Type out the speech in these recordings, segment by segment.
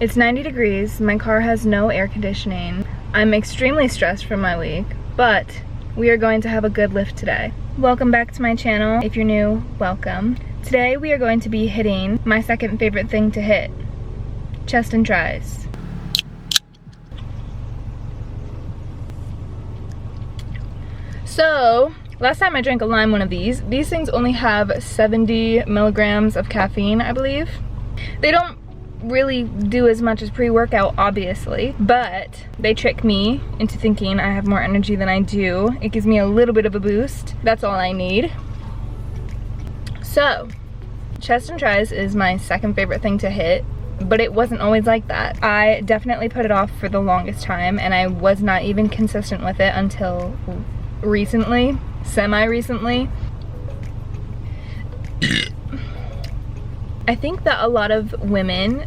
It's 90 degrees, my car has no air conditioning. I'm extremely stressed from my week, but we are going to have a good lift today. Welcome back to my channel. If you're new, welcome. Today we are going to be hitting my second favorite thing to hit, chest and tries. So, last time I drank a lime one of these things only have 70 milligrams of caffeine, I believe. They don't really do as much as pre-workout, obviously, but they trick me into thinking I have more energy than I do. It gives me a little bit of a boost. That's all I need. So, chest and tries is my second favorite thing to hit, but it wasn't always like that. I definitely put it off for the longest time, and I was not even consistent with it until recently, semi-recently. I think that a lot of women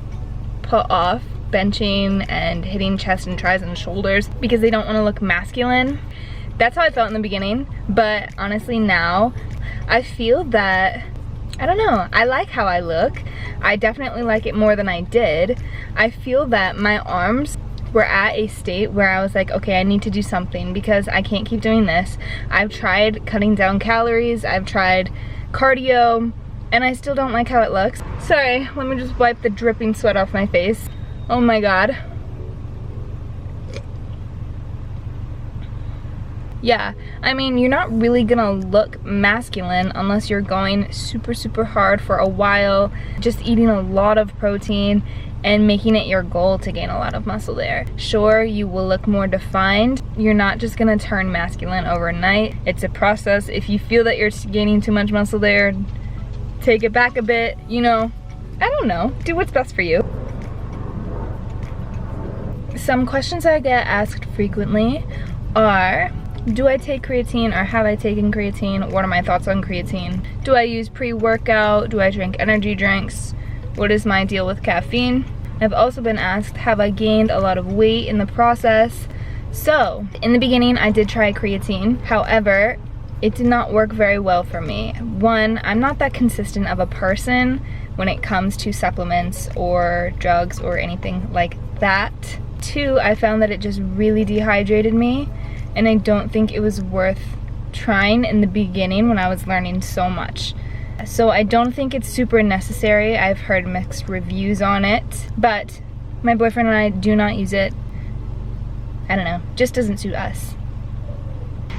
put off benching and hitting chest and tries and shoulders because they don't want to look masculine. That's how I felt in the beginning, but honestly now I feel that, I don't know, I like how I look. I definitely like it more than I did. I feel that my arms were at a state where I was like, okay, I need to do something because I can't keep doing this. I've tried cutting down calories, I've tried cardio, and I still don't like how it looks. Sorry, let me just wipe the dripping sweat off my face. Oh my god. Yeah, I mean, you're not really gonna look masculine unless you're going super hard for a while, just eating a lot of protein and making it your goal to gain a lot of muscle there. Sure, you will look more defined. You're not just gonna turn masculine overnight. It's a process. If you feel that you're gaining too much muscle there, take it back a bit, you know, I don't know, do what's best for you. Some questions I get asked frequently are, do I take creatine or have I taken creatine? What are my thoughts on creatine? Do I use pre-workout? Do I drink energy drinks? What is my deal with caffeine? I've also been asked, have I gained a lot of weight in the process? So, in the beginning I did try creatine, however, it did not work very well for me. One, I'm not that consistent of a person when it comes to supplements or drugs or anything like that. Two, I found that it just really dehydrated me, and I don't think it was worth trying in the beginning when I was learning so much. So I don't think it's super necessary. I've heard mixed reviews on it, but my boyfriend and I do not use it. I don't know, just doesn't suit us.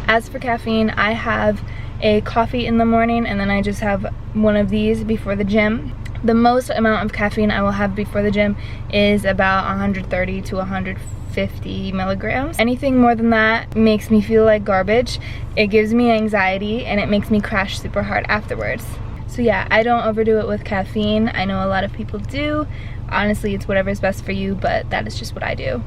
As for caffeine, I have a coffee in the morning and then I just have one of these before the gym. The most amount of caffeine I will have before the gym is about 130 to 150 milligrams. Anything more than that makes me feel like garbage. It gives me anxiety and it makes me crash super hard afterwards. So yeah, I don't overdo it with caffeine. I know a lot of people do. Honestly, it's whatever's best for you, but that is just what I do.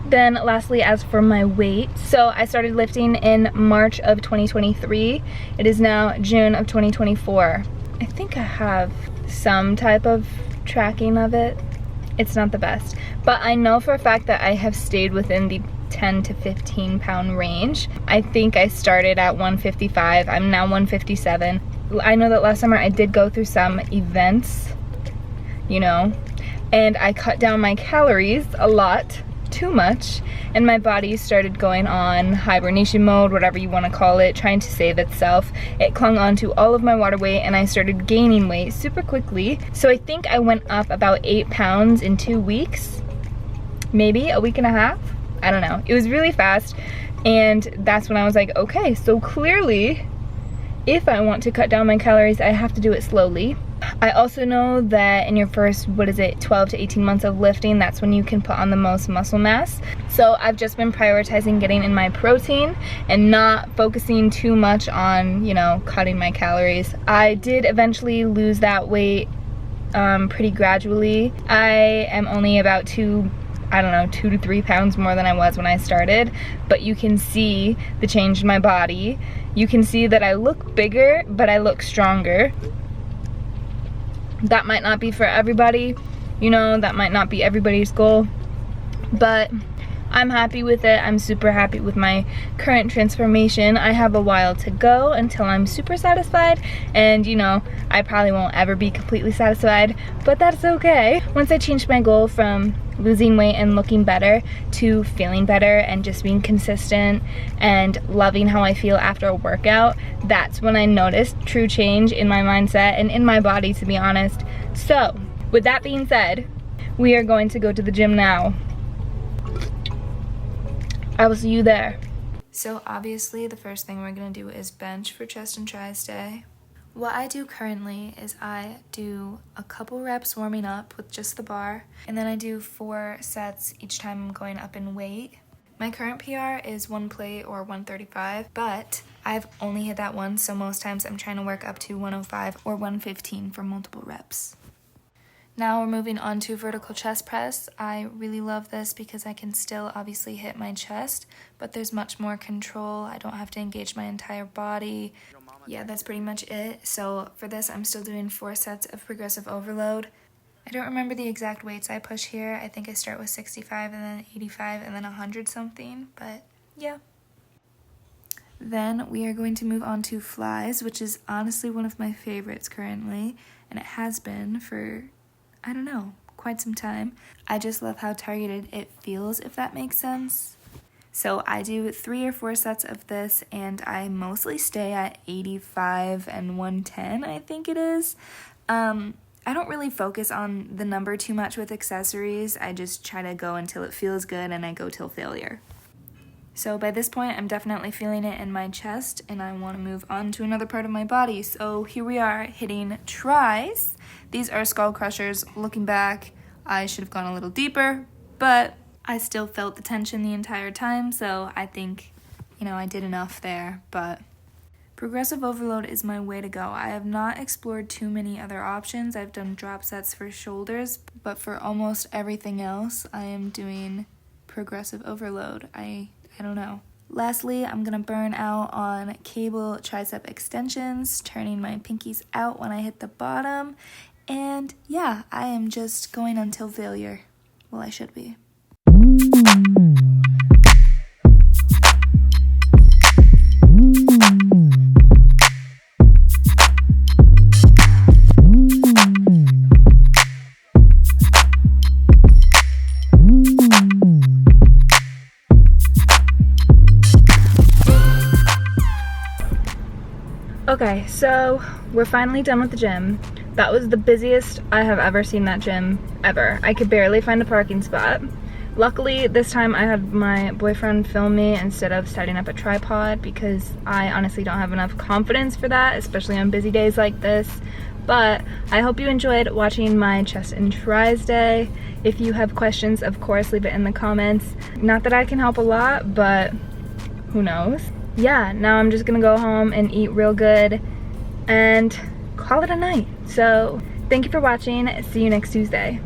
Then lastly, as for my weight, so I started lifting in March of 2023. It is now June of 2024. I think I have some type of tracking of it. It's not the best, but I know for a fact that I have stayed within the 10 to 15 pound range. I think I started at 155. I'm now 157. I know that last summer I did go through some events, you know, and I cut down my calories a lot, too much, and my body started going on hibernation mode, whatever you want to call it, trying to save itself. It clung on to all of my water weight and I started gaining weight super quickly. So I think I went up about 8 pounds in 2 weeks, maybe a week and a half. I don't know. It was really fast, and that's when I was like, okay, so clearly if I want to cut down my calories, I have to do it slowly. I also know that in your first, 12 to 18 months of lifting, that's when you can put on the most muscle mass. So I've just been prioritizing getting in my protein and not focusing too much on, you know, cutting my calories. I did eventually lose that weight pretty gradually. I am only about 2 to 3 pounds more than I was when I started, but you can see the change in my body. You can see that I look bigger, but I look stronger. That might not be for everybody, you know, that might not be everybody's goal, but I'm happy with it. I'm super happy with my current transformation. I have a while to go until I'm super satisfied, and you know, I probably won't ever be completely satisfied, but that's okay. Once I changed my goal from losing weight and looking better to feeling better and just being consistent and loving how I feel after a workout, that's when I noticed true change in my mindset and in my body, to be honest. So with that being said, we are going to go to the gym now. I will see you there. So obviously the first thing we're gonna do is bench for chest and tris day. What I do currently is I do a couple reps warming up with just the bar, and then I do 4 sets each time I'm going up in weight. My current PR is 1 plate or 135, but I've only hit that once, so most times I'm trying to work up to 105 or 115 for multiple reps. Now we're moving on to vertical chest press. I really love this because I can still obviously hit my chest, but there's much more control. I don't have to engage my entire body. Yeah, that's pretty much it. So for this, I'm still doing 4 sets of progressive overload. I don't remember the exact weights I push here. I think I start with 65 and then 85 and then 100 something, but yeah. Then we are going to move on to flies, which is honestly one of my favorites currently, and it has been for, I don't know, quite some time. I just love how targeted it feels, if that makes sense. So I do 3 or 4 sets of this, and I mostly stay at 85 and 110, I think it is. I don't really focus on the number too much with accessories. I just try to go until it feels good, and I go till failure. So by this point, I'm definitely feeling it in my chest, and I want to move on to another part of my body. So here we are hitting tris. These are skull crushers. Looking back, I should have gone a little deeper, but I still felt the tension the entire time, so I think, you know, I did enough there. But progressive overload is my way to go. I have not explored too many other options. I've done drop sets for shoulders, but for almost everything else, I am doing progressive overload. I don't know. Lastly, I'm gonna burn out on cable tricep extensions, turning my pinkies out when I hit the bottom. And yeah, I am just going until failure. Well, I should be. Okay, so we're finally done with the gym. That was the busiest I have ever seen that gym ever. I could barely find a parking spot. Luckily, this time I had my boyfriend film me instead of setting up a tripod because I honestly don't have enough confidence for that, especially on busy days like this. But I hope you enjoyed watching my chest and tris day. If you have questions, of course, leave it in the comments. Not that I can help a lot, but who knows? Yeah, now I'm just gonna go home and eat real good and call it a night. So thank you for watching. See you next Tuesday.